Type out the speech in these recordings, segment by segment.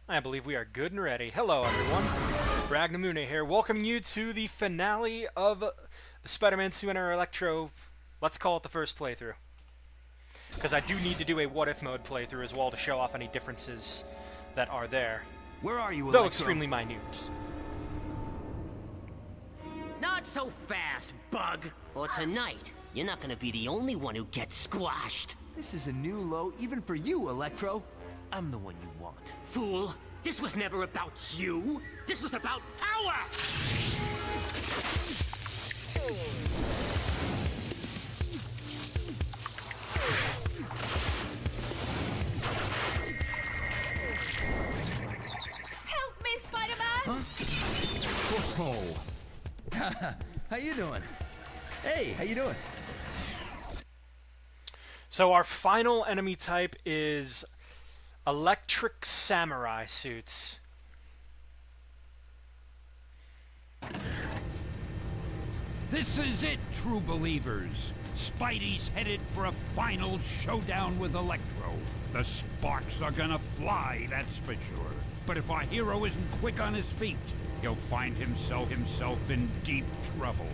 I believe we are good and ready. Hello, everyone. Ragnamune here, welcoming you to the finale of the Spider-Man 2 Enter Electro, let's call it the first playthrough. Because I do need to do a what-if mode playthrough as well to show off any differences that are there. Where are you, Though Electro? extremely minute. Not so fast, Bug! Or tonight, you're not gonna be the only one who gets squashed. This is a new low even for you, Electro. I'm the one you want. Fool! This was never about you! This was about power! Help me, Spider-Man! Huh? Oh. How you doing? Hey, how you doing? So our final enemy type is electric samurai suits. This is it, true believers. Spidey's headed for a final showdown with Electro. The sparks are gonna fly, that's for sure. But if our hero isn't quick on his feet, he'll find himself in deep trouble.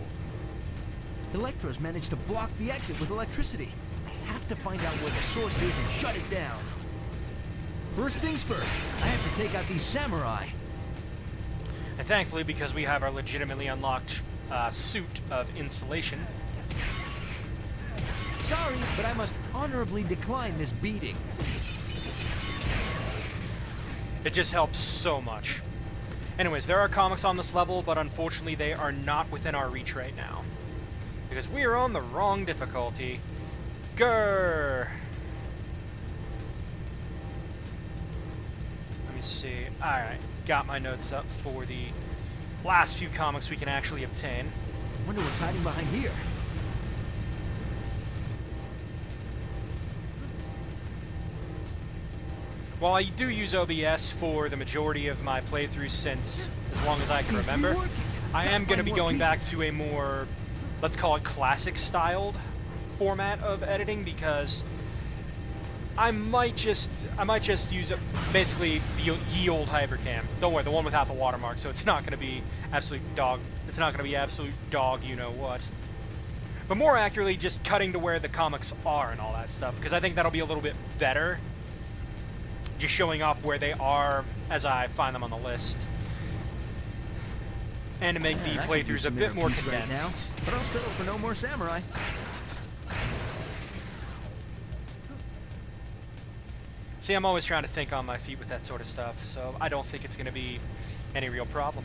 Electro's managed to block the exit with electricity. I have to find out where the source is and shut it down. First things first, I have to take out these samurai. And thankfully, because we have our legitimately unlocked suit of insulation. Sorry, but I must honorably decline this beating. It just helps so much. Anyways, there are comics on this level, but unfortunately they are not within our reach right now. Because we are on the wrong difficulty. Grr! Let me see. Alright, got my notes up for the last few comics we can actually obtain. Wonder what's hiding behind here. While I do use OBS for the majority of my playthroughs since as long as I can remember, I am going to be going back to a more, let's call it classic styled format of editing because I might just use basically the ye old Hypercam. Don't worry, the one without the watermark, so it's not going to be absolute dog. It's not going to be absolute dog, you know what. But more accurately, just cutting to where the comics are and all that stuff, because I think that'll be a little bit better. Just showing off where they are as I find them on the list. And to make the playthroughs a bit more condensed. Right now, but I'll settle for no more samurai. See, I'm always trying to think on my feet with that sort of stuff, so I don't think it's going to be any real problem.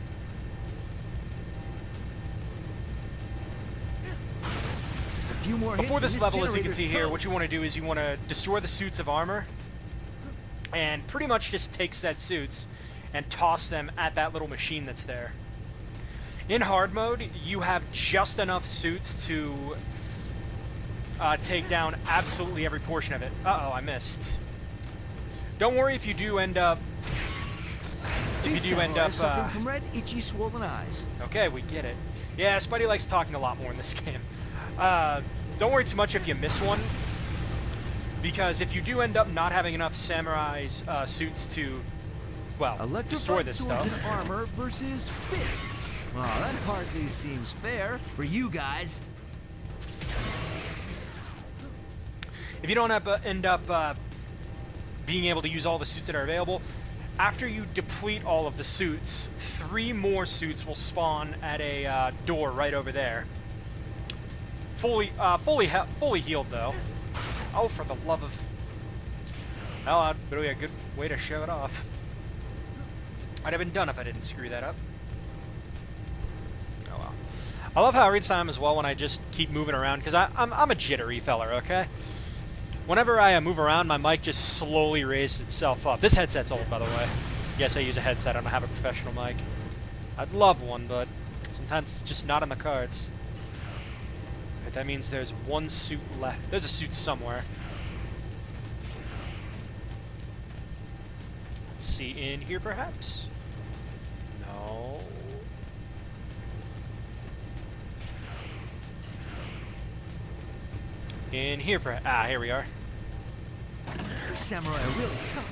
Just a few more hits Before and this level, as you can generator's see here, toast. what you want to do is you want to destroy the suits of armor and pretty much just take said suits and toss them at that little machine that's there. In hard mode, you have just enough suits to take down absolutely every portion of it. Uh-oh, I missed. Don't worry if you do end up... suffering from red, itchy, swollen eyes. Okay, we get it. Yeah, Spidey likes talking a lot more in this game. Don't worry too much if you miss one, because if you do end up not having enough samurai's suits to, well, destroy this stuff. Swords and armor versus fists. Well, that hardly seems fair for you guys. If you don't end up being able to use all the suits that are available, after you deplete all of the suits, 3 more suits will spawn at a door right over there. Fully healed though. Oh, for the love of... Well, that'd be a good way to show it off. I'd have been done if I didn't screw that up. Oh well. I love how every time as well when I just keep moving around, because I'm a jittery feller, okay? Whenever I move around, my mic just slowly raises itself up. This headset's old, by the way. Yes, I use a headset. I don't have a professional mic. I'd love one, but sometimes it's just not in the cards. Right, that means there's one suit left. There's a suit somewhere. Let's see, in here perhaps? No. In here perhaps. Ah, here we are. Samurai are really tough.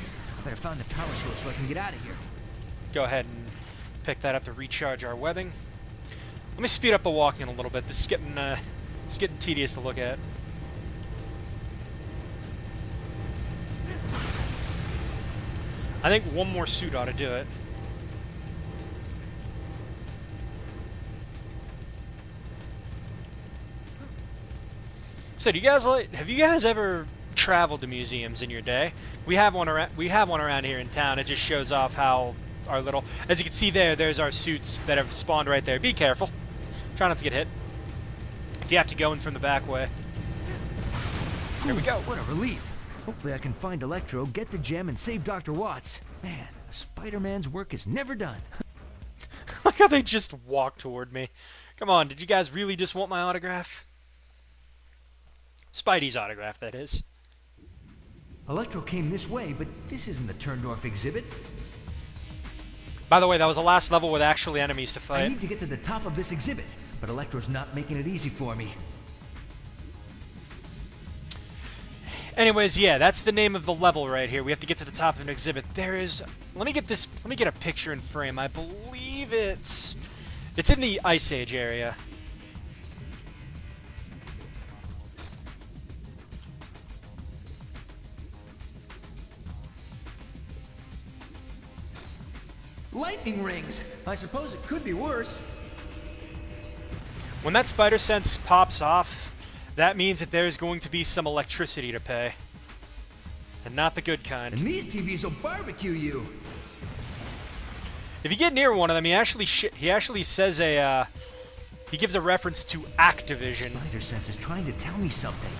Better find the power source so I can get out of here. Go ahead and pick that up to recharge our webbing. Let me speed up the walking a little bit. This is getting tedious to look at. I think one more suit ought to do it. So, have you guys ever traveled to museums in your day? We have one around here in town. It just shows off how our little, as you can see there's our suits that have spawned right there. Be careful. Try not to get hit. If you have to go in from the back way. Here we go. What a relief. Hopefully I can find Electro, get the gem, and save Dr. Watts. Man, Spider-Man's work is never done. Look how they just walk toward me. Come on, did you guys really just want my autograph? Spidey's autograph, that is. Electro came this way, but this isn't the Turndorf exhibit. By the way, that was the last level with actually enemies to I fight. need to get to the top of this exhibit, but Electro's not making it easy for me. Anyways, yeah, that's the name of the level right here. We have to get to the top of an exhibit. There is... Let me get a picture in frame. I believe it's in the Ice Age area. Lightning rings! I suppose it could be worse. When that spider sense pops off, that means that there's going to be some electricity to pay. And not the good kind. And these TVs will barbecue you! If you get near one of them, he actually says he gives a reference to Activision. Spider sense is trying to tell me something.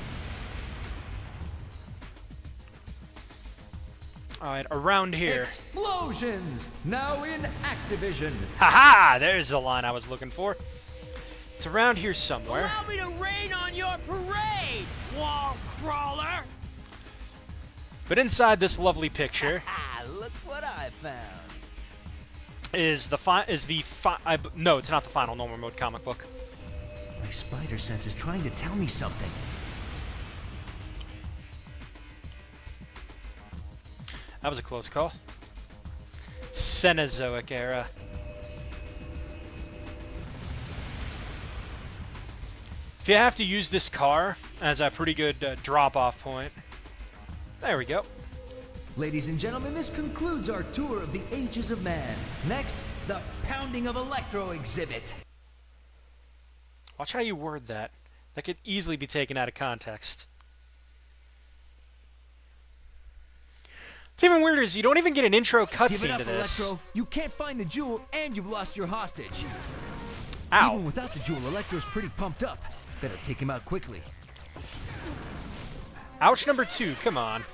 Alright, around here. Explosions! Now in Activision! Haha! There's the line I was looking for. It's around here somewhere. Allow me to rain on your parade, wall crawler! But inside this lovely picture Look what I found. no, it's not the final normal mode comic book. My spider sense is trying to tell me something. That was a close call. Cenozoic era. If you have to use this car as a pretty good drop-off point. There we go. Ladies and gentlemen, this concludes our tour of the Ages of Man. Next, the Pounding of Electro exhibit. Watch how you word that. That could easily be taken out of context. What's even weirder is you don't even get an intro Give it cutscene up, to this. Electro. You can't find the jewel, and you've lost your hostage. Ow. Even without the jewel, Electro's pretty pumped up. Better take him out quickly. Ouch number 2, come on.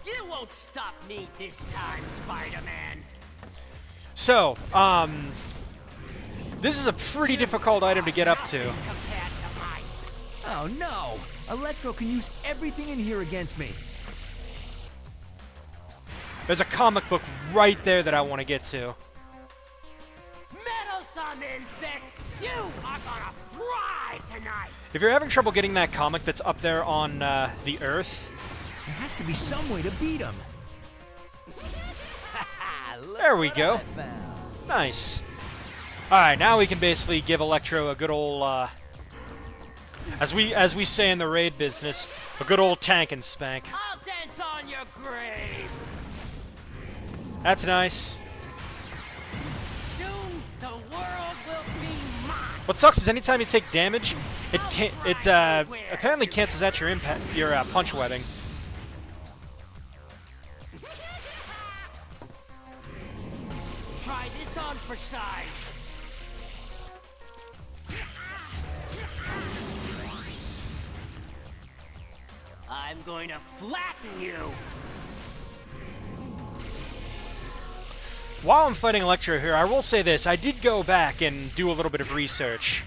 You won't stop me this time, Spider-Man. So, this is a pretty difficult item to get up to. Compared to mine. Oh no! Electro can use everything in here against me. There's a comic book right there that I want to get to. Meddlesome insect! You are gonna fry tonight! If you're having trouble getting that comic that's up there on the Earth, There has to be some way to beat him. there we go. Nice. Alright, now we can basically give Electro a good old, as we say in the raid business, a good old tank and spank. I'll dance on your grave! That's nice. Soon the world will be mine! What sucks is anytime you take damage, it apparently cancels out your punch webbing. Try this on for size. I'm going to flatten you! While I'm fighting Electro here, I will say this. I did go back and do a little bit of research.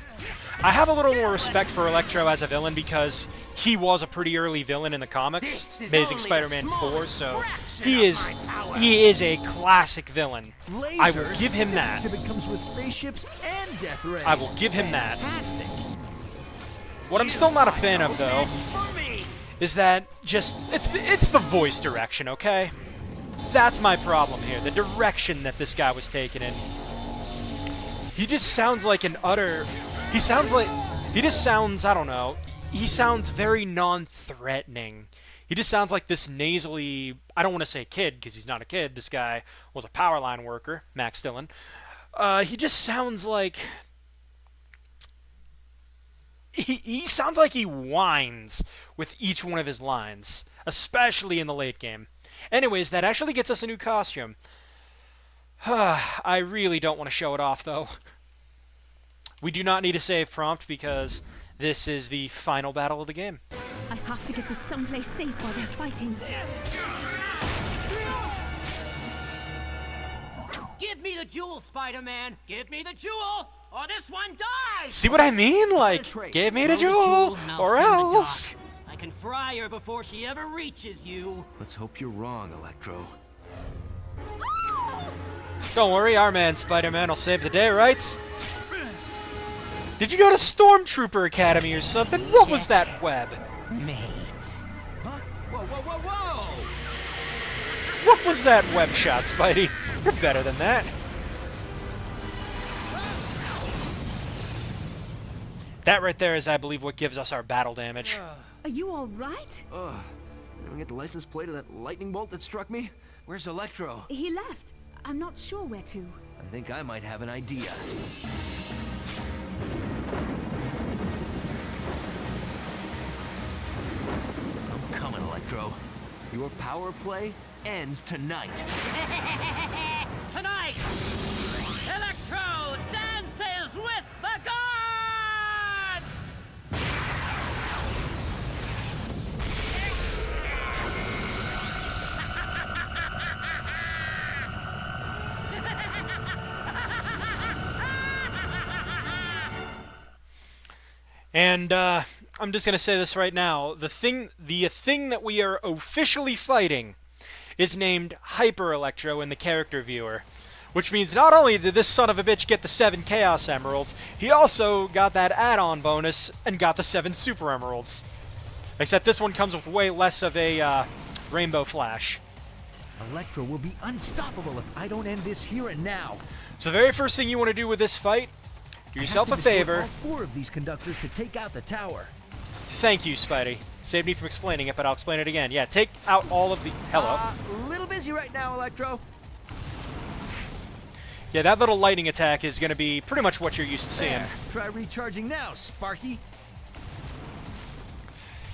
I have a little more respect for Electro as a villain because he was a pretty early villain in the comics, Amazing Spider-Man 4, so he is a classic villain. I will give him that. This exhibit comes with spaceships and death rays. I will give him that. Fantastic. What I'm still not a fan of, though, is that it's the voice direction, okay? That's my problem here, the direction that this guy was taken in. He just sounds like an utter... He just sounds, I don't know, he sounds very non-threatening. He just sounds like this nasally, I don't want to say kid, because he's not a kid. This guy was a power line worker, Max Dillon. He just sounds like... He sounds like he whines with each one of his lines, especially in the late game. Anyways, that actually gets us a new costume. I really don't want to show it off, though. We do not need a save prompt because this is the final battle of the game. I have to get this someplace safe while they're fighting. Give me the jewel, Spider-Man! Give me the jewel, or this one dies! See what I mean? Like, give me the jewel, or else. I can fry her before she ever reaches you. Let's hope you're wrong, Electro. Don't worry, our man Spider-Man will save the day, right? Did you go to Stormtrooper Academy or something? What was that web? Mate. Huh? Whoa, whoa, whoa, whoa! What was that web shot, Spidey? You're better than that. That right there is, I believe, what gives us our battle damage. Are you all right? Ugh. Did I get the license plate of that lightning bolt that struck me? Where's Electro? He left. I'm not sure where to. I think I might have an idea. I'm coming, Electro. Your power play ends tonight. Tonight, Electro dances with the gods! And I'm just gonna say this right now: the thing that we are officially fighting is named Hyper Electro in the character viewer, which means not only did this son of a bitch get the 7 Chaos Emeralds, he also got that add-on bonus and got the 7 Super Emeralds. Except this one comes with way less of a Rainbow Flash. Electro will be unstoppable if I don't end this here and now. So the very first thing you want to do with this fight, do yourself a favor. All 4 of these conductors to take out the tower. Thank you, Spidey. Saved me from explaining it, but I'll explain it again. Yeah, take out all of the... Hello. Little busy right now, Electro. Yeah, that little lightning attack is going to be pretty much what you're used to seeing. There. Try recharging now, Sparky.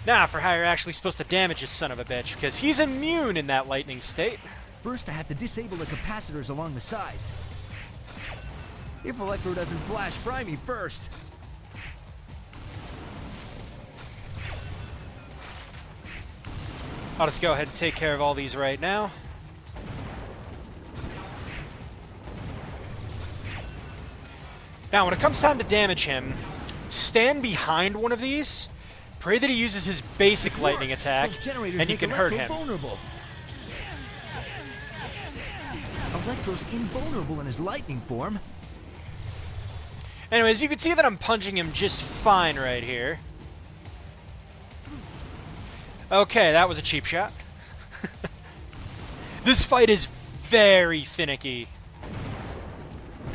Now for how you're actually supposed to damage this son of a bitch, because he's immune in that lightning state. First, I have to disable the capacitors along the sides. If Electro doesn't flash fry me first. I'll just go ahead and take care of all these right now. Now, when it comes time to damage him, stand behind one of these, pray that he uses his basic lightning attack, and you can hurt him. Vulnerable. Electro's invulnerable in his lightning form. Anyways, you can see that I'm punching him just fine right here. Okay, that was a cheap shot. This fight is very finicky.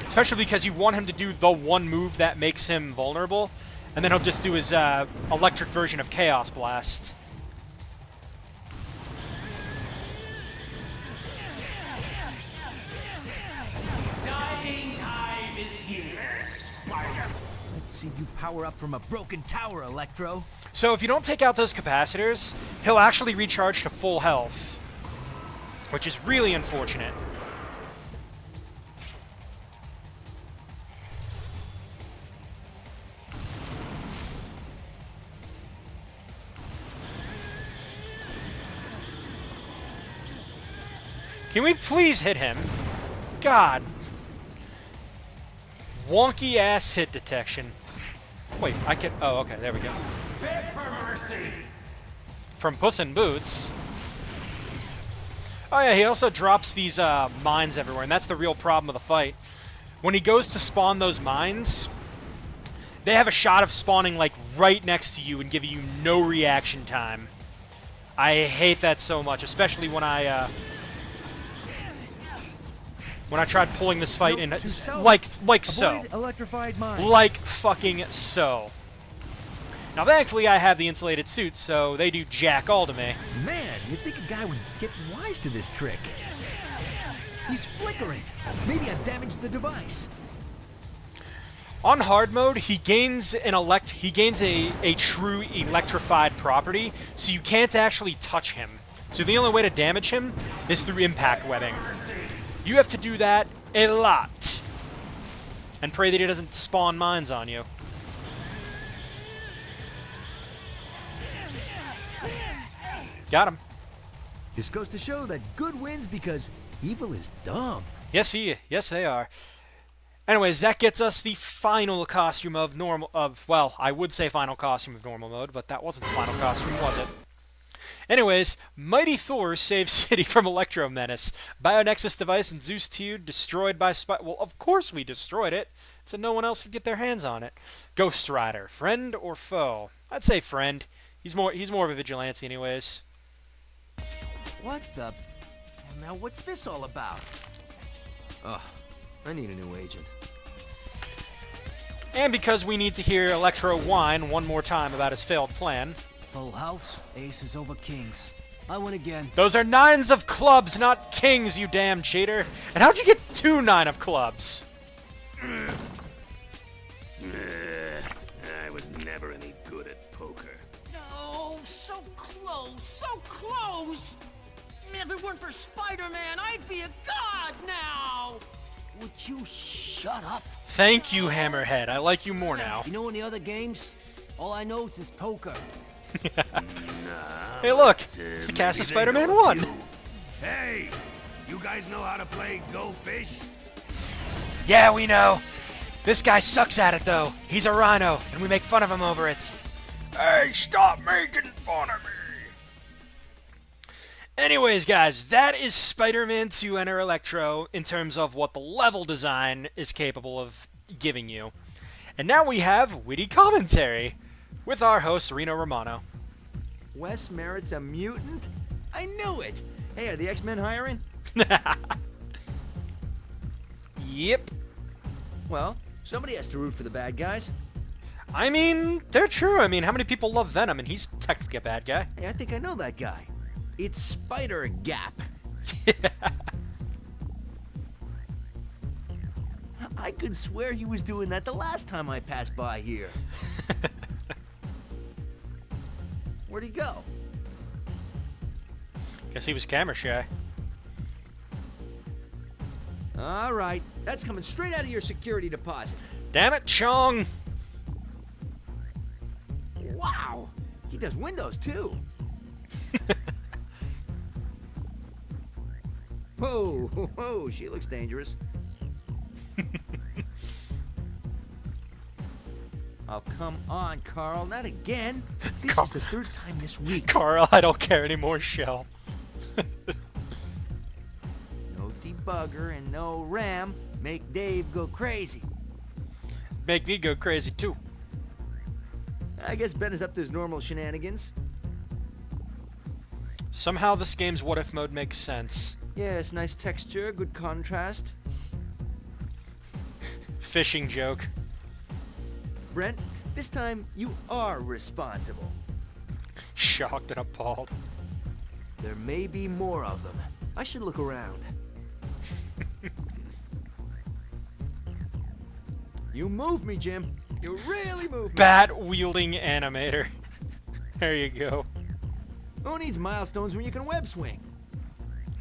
Especially because you want him to do the one move that makes him vulnerable, and then he'll just do his electric version of Chaos Blast. Dying time is here, Spider. Let's see you power up from a broken tower, Electro. So if you don't take out those capacitors, he'll actually recharge to full health, which is really unfortunate. Can we please hit him? God. Wonky ass hit detection. Wait, I can... Oh, okay, there we go. Beg for mercy. From Puss in Boots. Oh yeah, he also drops these mines everywhere, and that's the real problem of the fight. When he goes to spawn those mines, they have a shot of spawning like right next to you and giving you no reaction time. I hate that so much, especially when I when I tried pulling this fight in, to south. like so. Avoid electrified mines. Like fucking so. Now, thankfully, I have the insulated suit, so they do jack all to me. Man, you'd think a guy would get wise to this trick. He's flickering. Maybe I've damaged the device. On hard mode, he gains a true electrified property, so you can't actually touch him. So the only way to damage him is through impact webbing. You have to do that a lot. And pray that he doesn't spawn mines on you. Got him. This goes to show that good wins because evil is dumb. Yes, they are. Anyways, that gets us the final costume of well, I would say final costume of normal mode, but that wasn't the final costume, was it? Anyways, Mighty Thor saves City from Electro Menace. Bionexus device and Zeus Tear destroyed by well, of course we destroyed it, so no one else could get their hands on it. Ghost Rider, friend or foe? I'd say friend. He's more of a vigilante anyways. What the? Now what's this all about? Ugh, I need a new agent. And because we need to hear Electro whine one more time about his failed plan. Full house, aces over kings. I win again. Those are 9s of clubs, not kings, you damn cheater. And how'd you get 2 9 of clubs? I was never any good at poker. No, so close, so close! If it weren't for Spider-Man, I'd be a god now! Would you shut up? Thank you, Hammerhead. I like you more now. You know any other games? All I know is poker. Hey, look! It's the cast of Spider-Man 1! Hey! You guys know how to play Go Fish? Yeah, we know! This guy sucks at it, though. He's a rhino, and we make fun of him over it. Hey, stop making fun of me! Anyways, guys, that is Spider-Man 2 Enter Electro in terms of what the level design is capable of giving you. And now we have witty commentary with our host, Reno Romano. Wes Merritt's a mutant? I knew it! Hey, are the X-Men hiring? Yep. Well, somebody has to root for the bad guys. I mean, they're true. I mean, how many people love Venom, and he's technically a bad guy? Hey, I think I know that guy. It's Spider Gap. I could swear he was doing that the last time I passed by here. Where'd he go? Guess he was camera shy. All right, that's coming straight out of your security deposit. Damn it, Chong! Wow, he does windows too. Whoa, whoa, she looks dangerous. Oh, come on, Carl, not again. This is the 3rd time this week. Carl, I don't care anymore, Shell. No debugger and no RAM make Dave go crazy. Make me go crazy, too. I guess Ben is up to his normal shenanigans. Somehow this game's what-if mode makes sense. Yes, nice texture, good contrast. Fishing joke. Brent, this time you are responsible. Shocked and appalled. There may be more of them. I should look around. You move me, Jim. You really move me. Bat-wielding animator. There you go. Who needs milestones when you can web swing?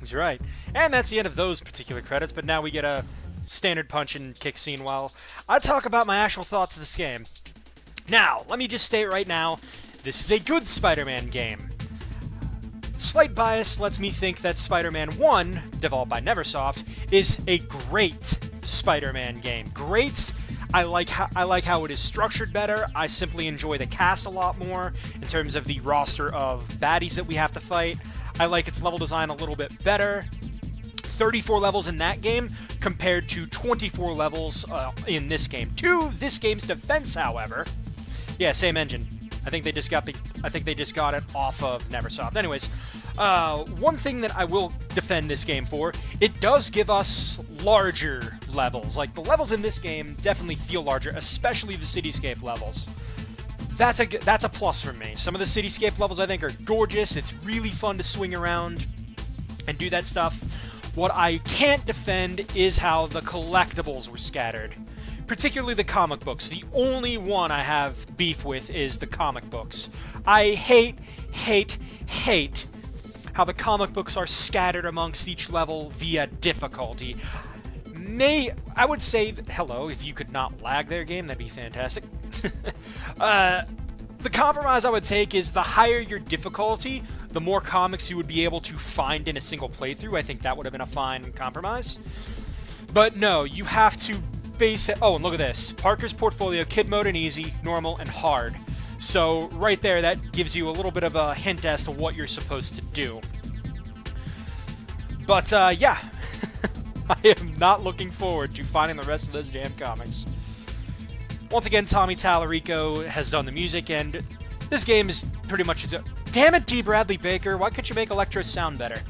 He's right. And that's the end of those particular credits, but now we get a standard punch and kick scene while I talk about my actual thoughts of this game. Now, let me just state right now, this is a good Spider-Man game. Slight bias lets me think that Spider-Man 1, developed by Neversoft, is a great Spider-Man game. Great. I like how it is structured better. I simply enjoy the cast a lot more in terms of the roster of baddies that we have to fight. I like its level design a little bit better. 34 levels in that game compared to 24 levels in this game. To this game's defense, however, yeah, same engine. I think they just got it off of Neversoft. Anyways, One thing that I will defend this game for, it does give us larger levels. Like, the levels in this game definitely feel larger, especially the cityscape levels. That's a plus for me. Some of the cityscape levels I think are gorgeous. It's really fun to swing around and do that stuff. What I can't defend is how the collectibles were scattered. Particularly the comic books. The only one I have beef with is the comic books. I hate how the comic books are scattered amongst each level via difficulty. I would say, hello, if you could not lag their game, that'd be fantastic. The compromise I would take is the higher your difficulty, the more comics you would be able to find in a single playthrough. I think that would have been a fine compromise. But no, you have to base it. Oh, and look at this. Parker's portfolio, kid mode and easy, normal, and hard. So right there, that gives you a little bit of a hint as to what you're supposed to do. But yeah, I am not looking forward to finding the rest of those damn comics. Once again, Tommy Tallarico has done the music, and this game is pretty much his own. Damn it, D. Bradley Baker, why couldn't you make Electro sound better?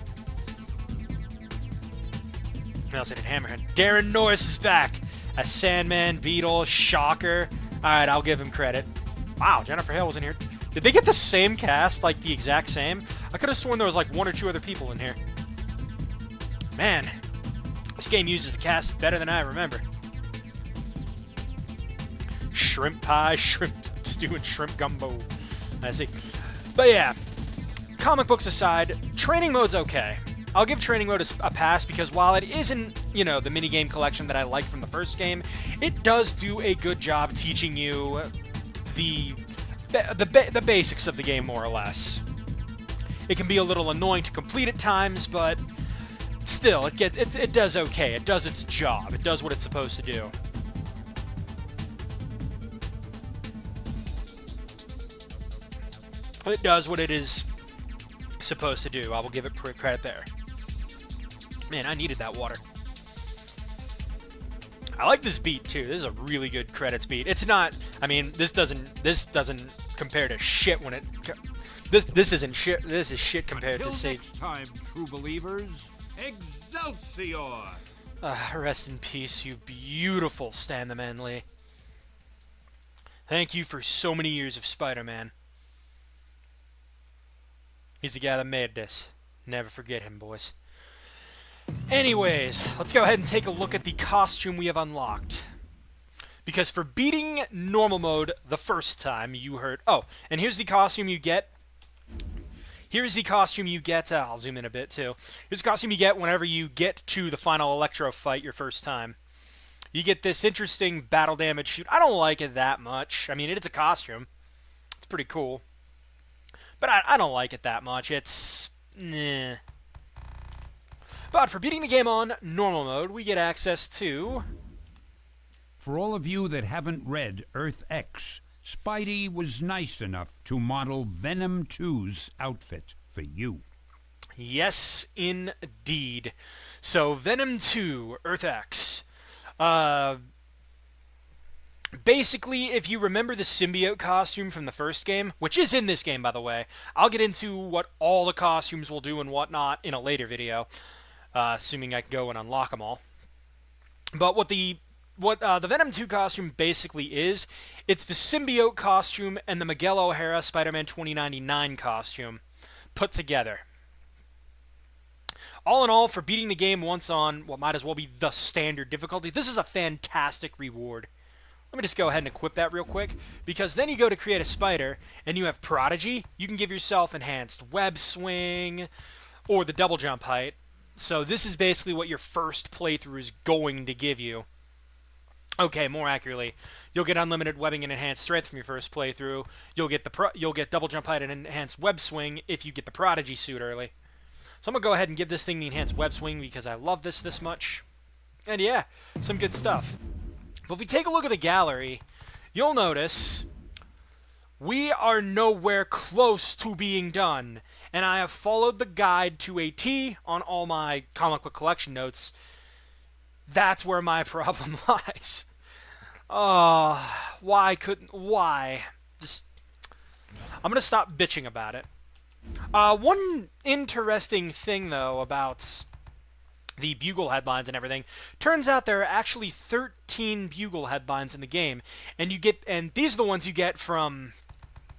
What else I did? Hammerhead. Darren Norris is back as Sandman, Beetle, Shocker. Alright, I'll give him credit. Wow, Jennifer Hale was in here. Did they get the same cast, like the exact same? I could have sworn there was like 1 or 2 other people in here. Man, this game uses the cast better than I remember. Shrimp pie, shrimp stew, and shrimp gumbo. I see. But yeah, comic books aside, training mode's okay. I'll give training mode a pass because while it isn't, you know, the minigame collection that I like from the first game, it does do a good job teaching you the basics of the game, more or less. It can be a little annoying to complete at times, but still, it does okay. It does its job. It does what it's supposed to do. It does what it is supposed to do. I will give it credit there. Man, I needed that water. I like this beat too. This is a really good credits beat. It's not. I mean, this doesn't compare to shit when it. This isn't shit. This is shit compared to say. Next time, true believers, Excelsior! Rest in peace, you beautiful Stan the Man Lee. Thank you for so many years of Spider-Man. He's the guy that made this. Never forget him, boys. Anyways, let's go ahead and take a look at the costume we have unlocked. Because for beating normal mode the first time, you heard... Oh, and here's the costume you get. Here's the costume you get... I'll zoom in a bit, too. Here's the costume you get whenever you get to the final Electro fight your first time. You get this interesting battle damage shoot. I don't like it that much. I mean, it's a costume. It's pretty cool. But I don't like it that much. It's... Nah. But for beating the game on normal mode, we get access to... For all of you that haven't read Earth X, Spidey was nice enough to model Venom 2's outfit for you. Yes, indeed. So, Venom 2, Earth X. Basically, if you remember the symbiote costume from the first game, which is in this game, by the way, I'll get into what all the costumes will do and whatnot in a later video, assuming I can go and unlock them all. But what the Venom 2 costume basically is, it's the symbiote costume and the Miguel O'Hara Spider-Man 2099 costume put together. All in all, for beating the game once on what might as well be the standard difficulty, this is a fantastic reward. Let me just go ahead and equip that real quick, because then you go to create a spider, and you have Prodigy. You can give yourself enhanced web swing, or the double jump height. So this is basically what your first playthrough is going to give you. Okay, more accurately, you'll get unlimited webbing and enhanced strength from your first playthrough. You'll get double jump height and enhanced web swing if you get the Prodigy suit early. So I'm going to go ahead and give this thing the enhanced web swing because I love this much. And yeah, some good stuff. But if we take a look at the gallery, you'll notice we are nowhere close to being done. And I have followed the guide to a T on all my comic book collection notes. That's where my problem lies. Why? Just, I'm going to stop bitching about it. One interesting thing, though, about the Bugle headlines and everything, turns out there are actually 13 Bugle headlines in the game, and these are the ones you get from,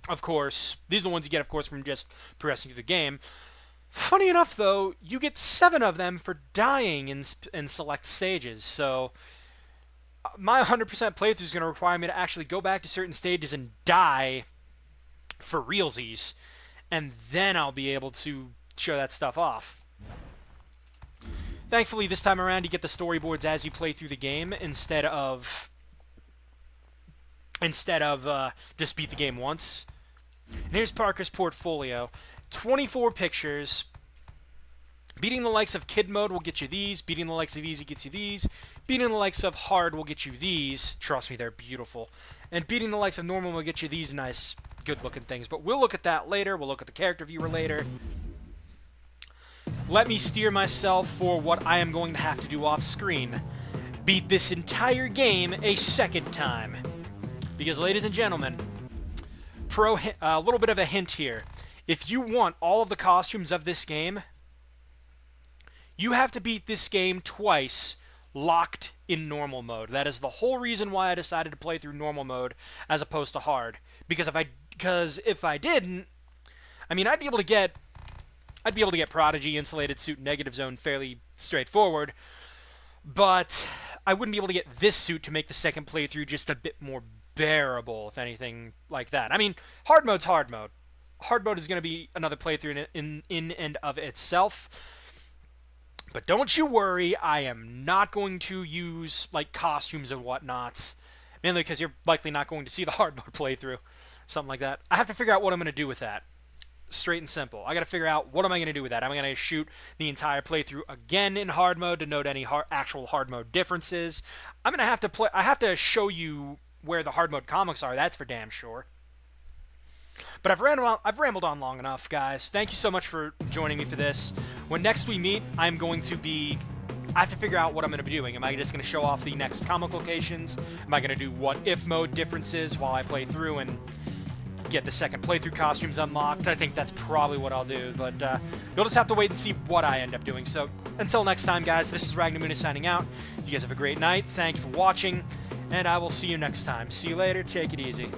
of course, from just progressing through the game. Funny enough, though, you get 7 of them for dying in select stages, so my 100% playthrough is going to require me to actually go back to certain stages and die for realsies, and then I'll be able to show that stuff off. Thankfully, this time around, you get the storyboards as you play through the game instead of just beat the game once. And here's Parker's portfolio. 24 pictures. Beating the likes of Kid Mode will get you these. Beating the likes of Easy gets you these. Beating the likes of Hard will get you these. Trust me, they're beautiful. And beating the likes of Normal will get you these nice, good-looking things. But we'll look at that later. We'll look at the character viewer later. Let me steer myself for what I am going to have to do off-screen. Beat this entire game a second time. Because, ladies and gentlemen, a little bit of a hint here. If you want all of the costumes of this game, you have to beat this game twice, locked in normal mode. That is the whole reason why I decided to play through normal mode as opposed to hard. Because if I didn't, I mean, I'd be able to get Prodigy, Insulated Suit, Negative Zone fairly straightforward, but I wouldn't be able to get this suit to make the second playthrough just a bit more bearable, if anything like that. I mean, hard mode's hard mode. Hard mode is going to be another playthrough in and of itself. But don't you worry, I am not going to use, like, costumes and whatnots. Mainly because you're likely not going to see the hard mode playthrough. Something like that. I have to figure out what I'm going to do with that. Straight and simple. I got to figure out what am I going to do with that. Am I going to shoot the entire playthrough again in hard mode to note any actual hard mode differences? I'm going to have to I have to show you where the hard mode comics are. That's for damn sure. But I've rambled on long enough, guys. Thank you so much for joining me for this. When next we meet, I have to figure out what I'm going to be doing. Am I just going to show off the next comic locations? Am I going to do what if mode differences while I play through and get the second playthrough costumes unlocked? I think that's probably what I'll do, but you'll just have to wait and see what I end up doing. So until next time, guys, this is Ragnamuna signing out. You guys have a great night. Thank you for watching, and I will see you next time. See you later. Take it easy.